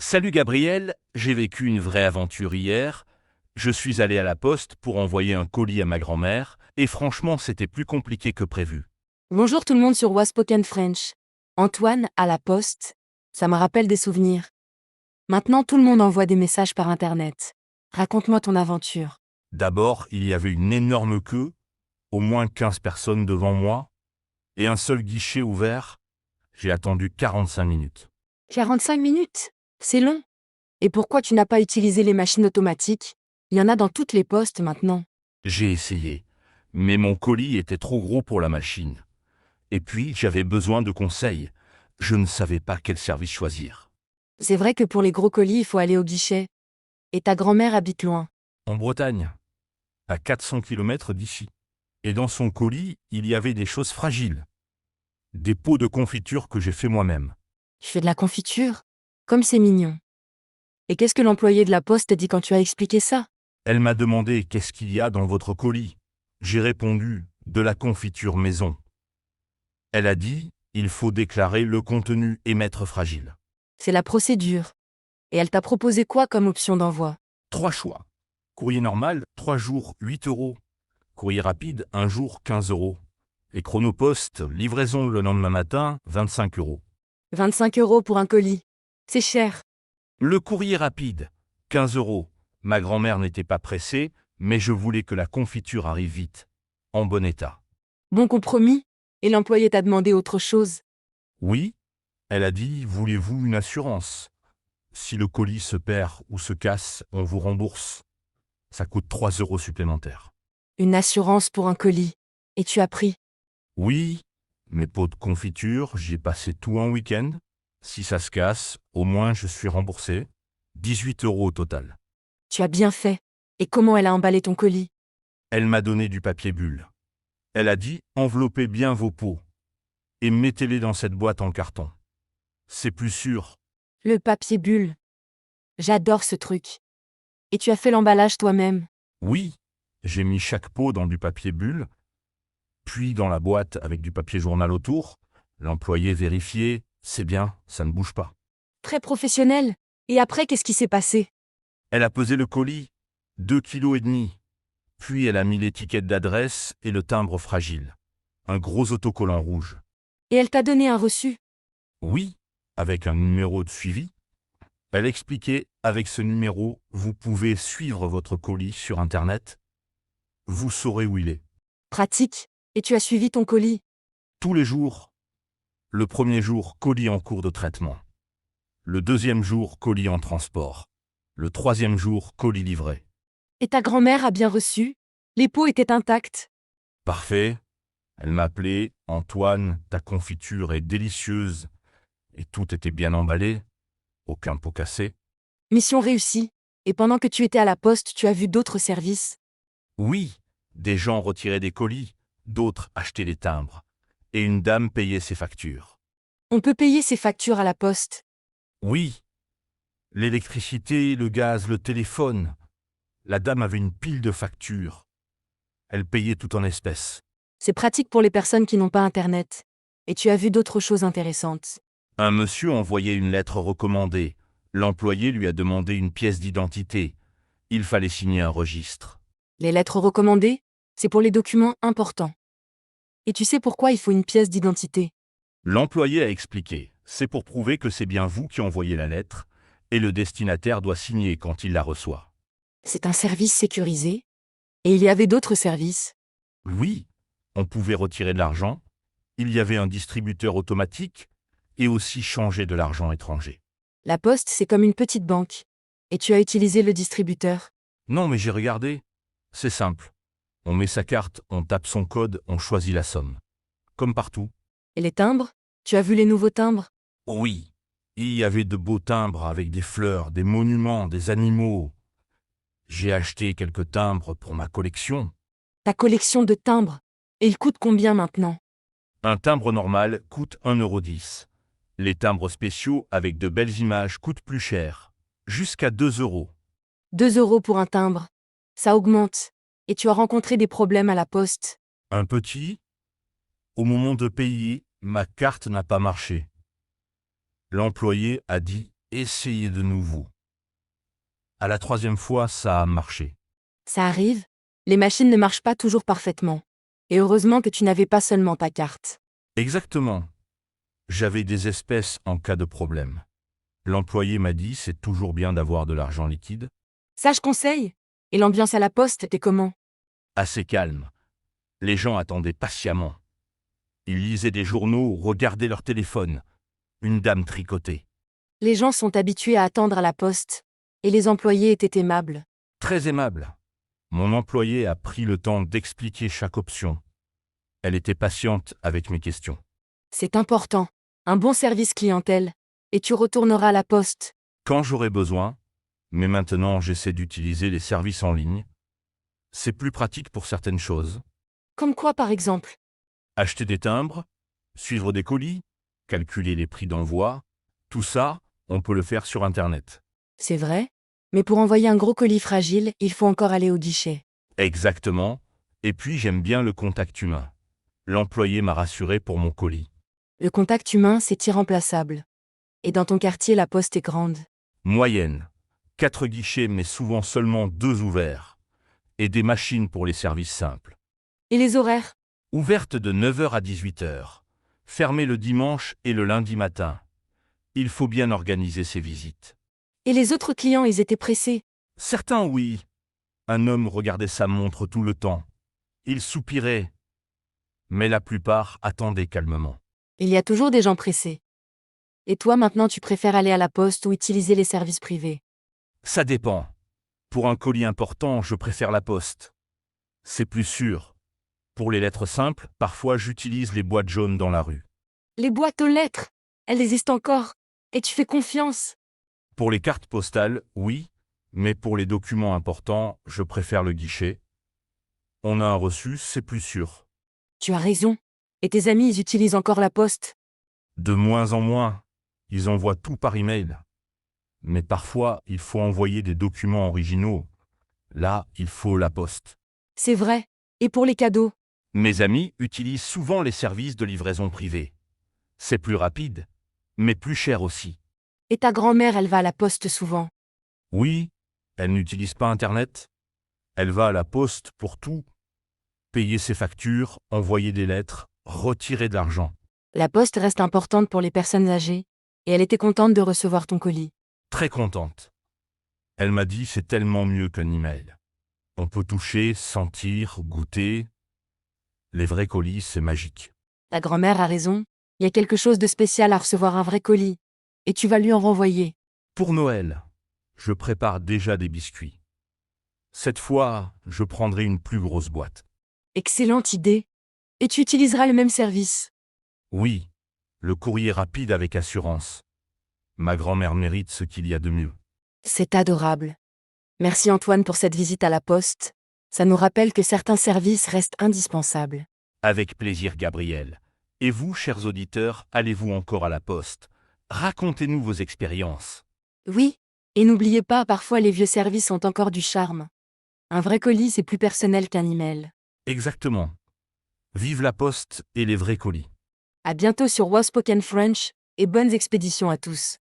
Salut Gabriel, j'ai vécu une vraie aventure hier. Je suis allé à la poste pour envoyer un colis à ma grand-mère, et franchement c'était plus compliqué que prévu. Bonjour tout le monde sur Waspoken French. Antoine, à la poste. Ça me rappelle des souvenirs. Maintenant tout le monde envoie des messages par Internet. Raconte-moi ton aventure. D'abord, il y avait une énorme queue, au moins 15 personnes devant moi, et un seul guichet ouvert. J'ai attendu 45 minutes. 45 minutes. C'est long. Et pourquoi tu n'as pas utilisé les machines automatiques? Il y en a dans toutes les postes maintenant. J'ai essayé, mais mon colis était trop gros pour la machine. Et puis, j'avais besoin de conseils. Je ne savais pas quel service choisir. C'est vrai que pour les gros colis, il faut aller au guichet. Et ta grand-mère habite loin. En Bretagne, à 400 kilomètres d'ici. Et dans son colis, il y avait des choses fragiles. Des pots de confiture que j'ai fait moi-même. Tu fais de la confiture? Comme c'est mignon. Et qu'est-ce que l'employé de la poste dit quand tu as expliqué ça? Elle m'a demandé qu'est-ce qu'il y a dans votre colis. J'ai répondu de la confiture maison. Elle a dit il faut déclarer le contenu et mettre fragile. C'est la procédure. Et elle t'a proposé quoi comme option d'envoi? 3 choix. Courrier normal, 3 jours, 8 euros. Courrier rapide, 1 jour, 15 euros. Et chronopost, livraison le lendemain matin, 25 euros. 25 € pour un colis. C'est cher. Le courrier rapide, 15 euros. Ma grand-mère n'était pas pressée, mais je voulais que la confiture arrive vite, en bon état. Bon compromis? Et l'employé t'a demandé autre chose? Oui, elle a dit, voulez-vous une assurance? Si le colis se perd ou se casse, on vous rembourse. Ça coûte 3 euros supplémentaires. Une assurance pour un colis. Et tu as pris? Oui, mes pots de confiture, j'y ai passé tout un week-end. Si ça se casse, au moins je suis remboursé. 18 euros au total. Tu as bien fait. Et comment elle a emballé ton colis? Elle m'a donné du papier bulle. Elle a dit, enveloppez bien vos pots et mettez-les dans cette boîte en carton. C'est plus sûr. Le papier bulle. J'adore ce truc. Et tu as fait l'emballage toi-même? Oui, j'ai mis chaque pot dans du papier bulle, puis dans la boîte avec du papier journal autour. L'employé vérifiait, c'est bien, ça ne bouge pas. Très professionnel. Et après, qu'est-ce qui s'est passé? Elle a pesé le colis, 2,5 kg. Puis elle a mis l'étiquette d'adresse et le timbre fragile. Un gros autocollant rouge. Et elle t'a donné un reçu? Oui, avec un numéro de suivi. Elle expliquait, avec ce numéro, vous pouvez suivre votre colis sur Internet. Vous saurez où il est. Pratique. Et tu as suivi ton colis? Tous les jours. Le premier jour, colis en cours de traitement. Le deuxième jour, colis en transport. Le troisième jour, colis livré. Et ta grand-mère a bien reçu? Les pots étaient intacts? Parfait. Elle m'appelait Antoine, ta confiture est délicieuse. Et tout était bien emballé. Aucun pot cassé. Mission réussie. Et pendant que tu étais à la poste, tu as vu d'autres services? Oui, des gens retiraient des colis, d'autres achetaient des timbres. Et une dame payait ses factures. On peut payer ses factures à la poste. Oui, l'électricité, le gaz, le téléphone. La dame avait une pile de factures. Elle payait tout en espèces. C'est pratique pour les personnes qui n'ont pas Internet. Et tu as vu d'autres choses intéressantes. Un monsieur envoyait une lettre recommandée. L'employé lui a demandé une pièce d'identité. Il fallait signer un registre. Les lettres recommandées, c'est pour les documents importants. Et tu sais pourquoi il faut une pièce d'identité? L'employé a expliqué. C'est pour prouver que c'est bien vous qui envoyez la lettre, et le destinataire doit signer quand il la reçoit. C'est un service sécurisé? Et il y avait d'autres services? Oui, on pouvait retirer de l'argent, il y avait un distributeur automatique, et aussi changer de l'argent étranger. La poste, c'est comme une petite banque. Et tu as utilisé le distributeur. Non mais j'ai regardé. C'est simple. On met sa carte, on tape son code, on choisit la somme. Comme partout. Et les timbres? Tu as vu les nouveaux timbres? Oui, il y avait de beaux timbres avec des fleurs, des monuments, des animaux. J'ai acheté quelques timbres pour ma collection. Ta collection de timbres. Et ils coûtent combien maintenant? Un timbre normal coûte 1,10 €. Les timbres spéciaux avec de belles images coûtent plus cher, jusqu'à 2 euros. 2 € pour un timbre. Ça augmente. Et tu as rencontré des problèmes à la poste. Un petit, au moment de payer, ma carte n'a pas marché. L'employé a dit Essayez de nouveau. À la troisième fois, ça a marché. Ça arrive, les machines ne marchent pas toujours parfaitement. Et heureusement que tu n'avais pas seulement ta carte. Exactement. J'avais des espèces en cas de problème. L'employé m'a dit c'est toujours bien d'avoir de l'argent liquide. Sage conseil. Et l'ambiance à la poste était comment? Assez calme. Les gens attendaient patiemment. Ils lisaient des journaux, regardaient leur téléphone. Une dame tricotait. Les gens sont habitués à attendre à la poste. Et les employés étaient aimables. Très aimable. Mon employé a pris le temps d'expliquer chaque option. Elle était patiente avec mes questions. C'est important. Un bon service clientèle. Et tu retourneras à la poste. Quand j'aurai besoin, mais maintenant j'essaie d'utiliser les services en ligne. C'est plus pratique pour certaines choses. Comme quoi par exemple? Acheter des timbres, suivre des colis, calculer les prix d'envoi, tout ça, on peut le faire sur Internet. C'est vrai. Mais pour envoyer un gros colis fragile, il faut encore aller au guichet. Exactement. Et puis j'aime bien le contact humain. L'employé m'a rassuré pour mon colis. Le contact humain, c'est irremplaçable. Et dans ton quartier, la poste est grande. Moyenne. 4 guichets mais souvent seulement 2 ouverts. Et des machines pour les services simples. Et les horaires? Ouverte de 9 h à 18 h. Fermée le dimanche et le lundi matin. Il faut bien organiser ses visites. Et les autres clients, ils étaient pressés. Certains oui. Un homme regardait sa montre tout le temps. Il soupirait. Mais la plupart attendaient calmement. Il y a toujours des gens pressés. Et toi maintenant tu préfères aller à la poste ou utiliser les services privés? Ça dépend. Pour un colis important, je préfère la poste. C'est plus sûr. Pour les lettres simples, parfois j'utilise les boîtes jaunes dans la rue. Les boîtes aux lettres, elles existent encore. Et tu fais confiance. Pour les cartes postales, oui, mais pour les documents importants, je préfère le guichet. On a un reçu, c'est plus sûr. Tu as raison. Et tes amis, ils utilisent encore la poste? De moins en moins, ils envoient tout par email. Mais parfois, il faut envoyer des documents originaux. Là, il faut la poste. C'est vrai. Et pour les cadeaux? Mes amis utilisent souvent les services de livraison privée. C'est plus rapide, mais plus cher aussi. Et ta grand-mère, elle va à la poste souvent. Oui, elle n'utilise pas Internet. Elle va à la poste pour tout. Payer ses factures, envoyer des lettres, retirer de l'argent. La poste reste importante pour les personnes âgées. Et elle était contente de recevoir ton colis. Très contente. Elle m'a dit c'est tellement mieux qu'un email. On peut toucher, sentir, goûter. Les vrais colis, c'est magique. Ta grand-mère a raison. Il y a quelque chose de spécial à recevoir un vrai colis. Et tu vas lui en renvoyer. Pour Noël, je prépare déjà des biscuits. Cette fois, je prendrai une plus grosse boîte. Excellente idée. Et tu utiliseras le même service. Oui, le courrier rapide avec assurance. Ma grand-mère mérite ce qu'il y a de mieux. C'est adorable. Merci Antoine pour cette visite à la poste. Ça nous rappelle que certains services restent indispensables. Avec plaisir, Gabriel. Et vous, chers auditeurs, allez-vous encore à la poste? Racontez-nous vos expériences. Oui. Et n'oubliez pas, parfois les vieux services ont encore du charme. Un vrai colis, c'est plus personnel qu'un email. Exactement. Vive la poste et les vrais colis. À bientôt sur Waspoken French, et bonnes expéditions à tous.